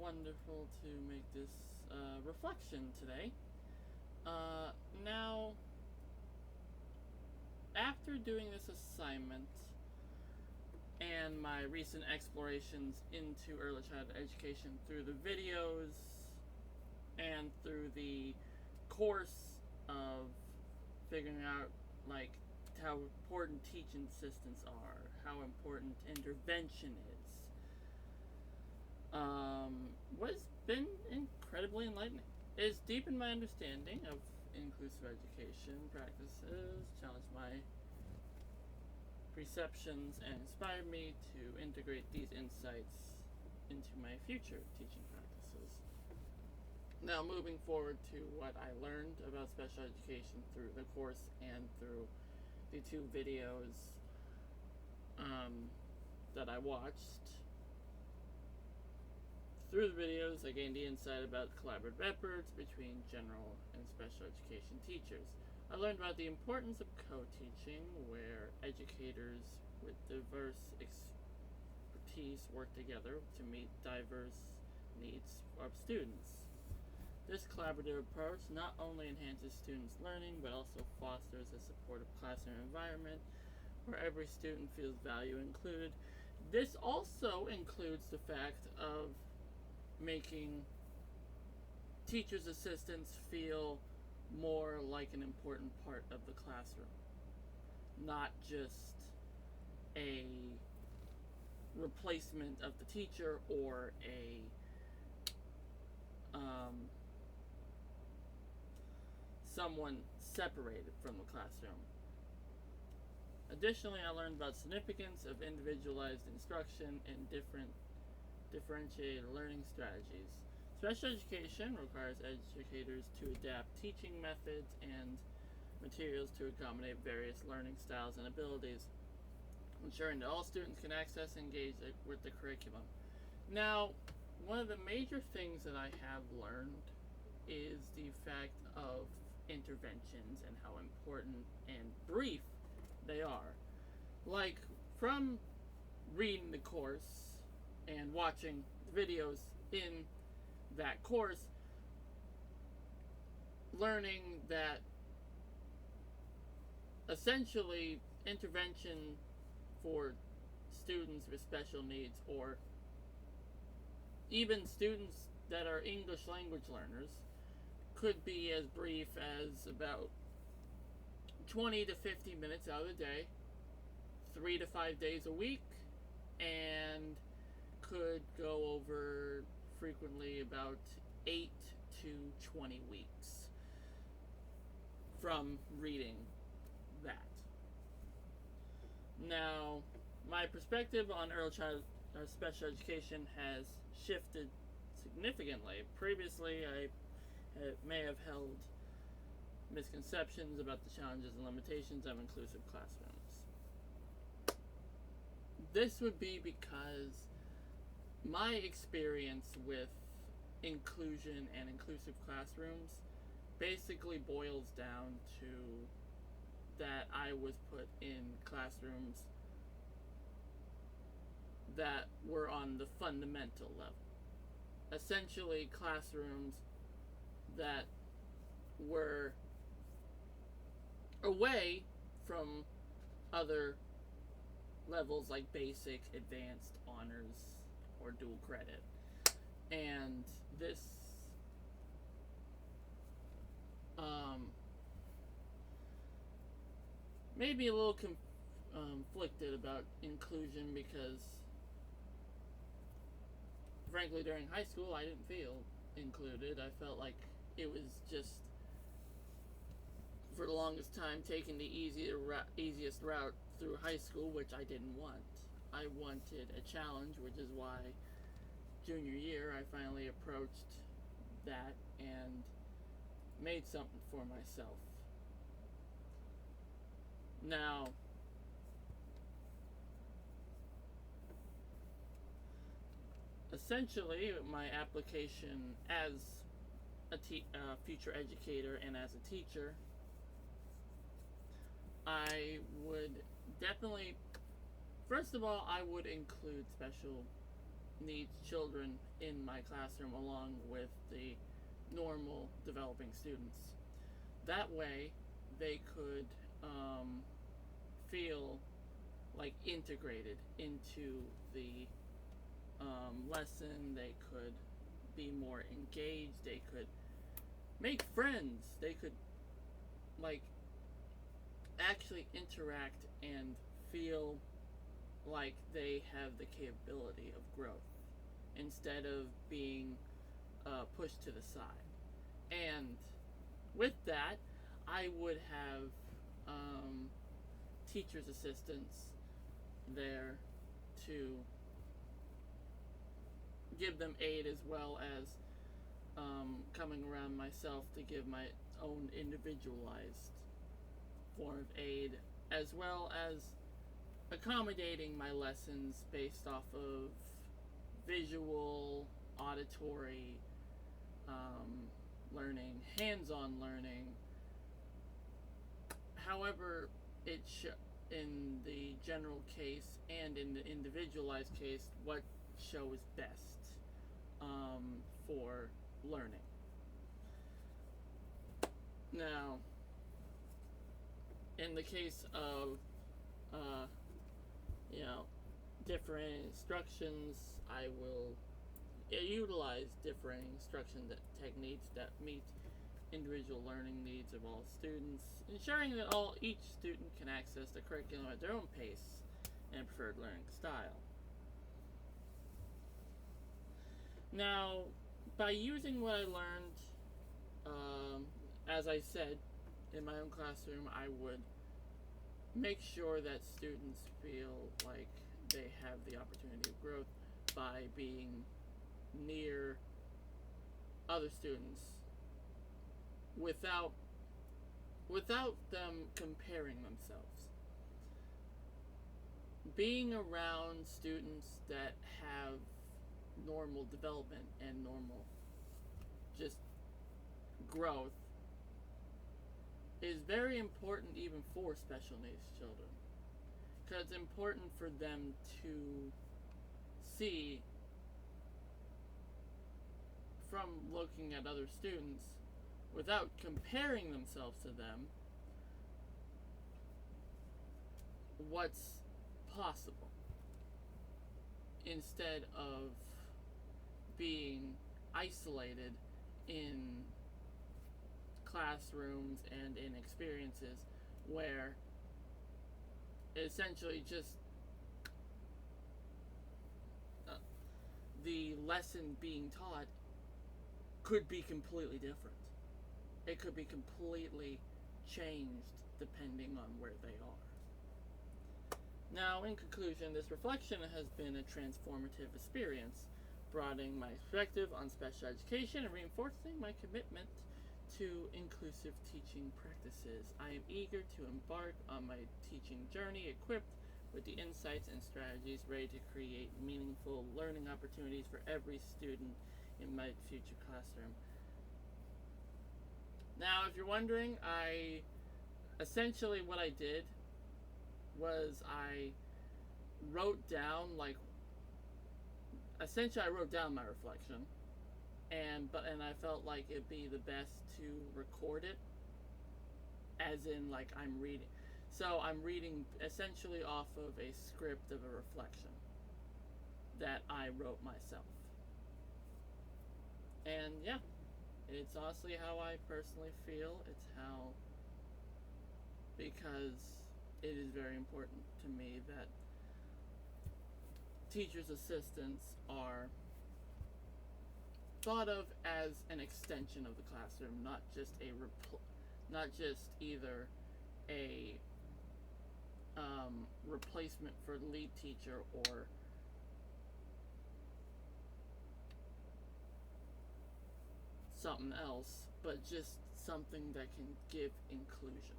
wonderful to make this reflection today. Now, after doing this assignment and my recent explorations into early childhood education through the videos and through the course of figuring out like how important teaching assistants are, how important intervention is, what's been incredibly enlightening. It has deepened my understanding of inclusive education practices, challenged my perceptions, and inspired me to integrate these insights into my future teaching practices. Now, moving forward to what I learned about special education through the course and through the two videos that I watched. Through the videos, I gained the insight about collaborative efforts between general and special education teachers. I learned about the importance of co-teaching, where educators with diverse expertise work together to meet diverse needs of students. This collaborative approach not only enhances students' learning, but also fosters a supportive classroom environment where every student feels value included. This also includes the fact of making teachers' assistants feel more like an important part of the classroom, not just a replacement of the teacher or a someone separated from the classroom. Additionally, I learned about the significance of individualized instruction and differentiated learning strategies. Special education requires educators to adapt teaching methods and materials to accommodate various learning styles and abilities, ensuring that all students can access and engage with the curriculum. Now, one of the major things that I have learned is the fact of interventions and how important and brief they are. Like, from reading the course and watching the videos in that course, learning that essentially intervention for students with special needs, or even students that are English language learners, could be as brief as about 20 to 50 minutes out of the day, 3 to 5 days a week, and could go over frequently about 8 to 20 weeks from reading that. Now, my perspective on early childhood special education has shifted significantly. Previously, I may have held misconceptions about the challenges and limitations of inclusive classrooms. This would be because my experience with inclusion and inclusive classrooms basically boils down to that I was put in classrooms that were on the fundamental level. Essentially, classrooms that were away from other levels like basic, advanced, honors, or dual credit. And this made me a little conflicted about inclusion, because frankly during high school I didn't feel included. I felt like it was just, for the longest time, taking the easiest route through high school, which I didn't want. I wanted a challenge, which is why junior year I finally approached that and made something for myself. Now, essentially, my application as a future educator and as a teacher, I would definitely, first of all, I would include special needs children in my classroom along with the normal developing students. That way, they could feel like integrated into the lesson. They could be more engaged. They could make friends. They could like actually interact and feel like they have the capability of growth instead of being pushed to the side. And with that, I would have teachers' assistants there to give them aid, as well as coming around myself to give my own individualized form of aid, as well as accommodating my lessons based off of visual, auditory learning, hands-on learning. However, in the general case and in the individualized case, what shows best for learning. Now, in the case of different instructions, I will utilize different instruction techniques that meet individual learning needs of all students, ensuring that each student can access the curriculum at their own pace and preferred learning style. Now, by using what I learned, as I said, in my own classroom, I would make sure that students feel like they have the opportunity of growth by being near other students without them comparing themselves. Being around students that have normal development and normal just growth is very important even for special needs children, because it's important for them to see from looking at other students without comparing themselves to them what's possible, instead of being isolated in classrooms and in experiences where essentially just the lesson being taught could be completely different. It could be completely changed depending on where they are. Now, in conclusion, this reflection has been a transformative experience, broadening my perspective on special education and reinforcing my commitment to inclusive teaching practices. I am eager to embark on my teaching journey equipped with the insights and strategies ready to create meaningful learning opportunities for every student in my future classroom. Now, if you're wondering, essentially what I did was I wrote down my reflection, and I felt like it'd be the best to record it, as in like I'm reading. So I'm reading essentially off of a script of a reflection that I wrote myself. And yeah, it's honestly how I personally feel. It's because it is very important to me that teachers' assistants are thought of as an extension of the classroom, not just either a replacement for the lead teacher or something else, but just something that can give inclusion.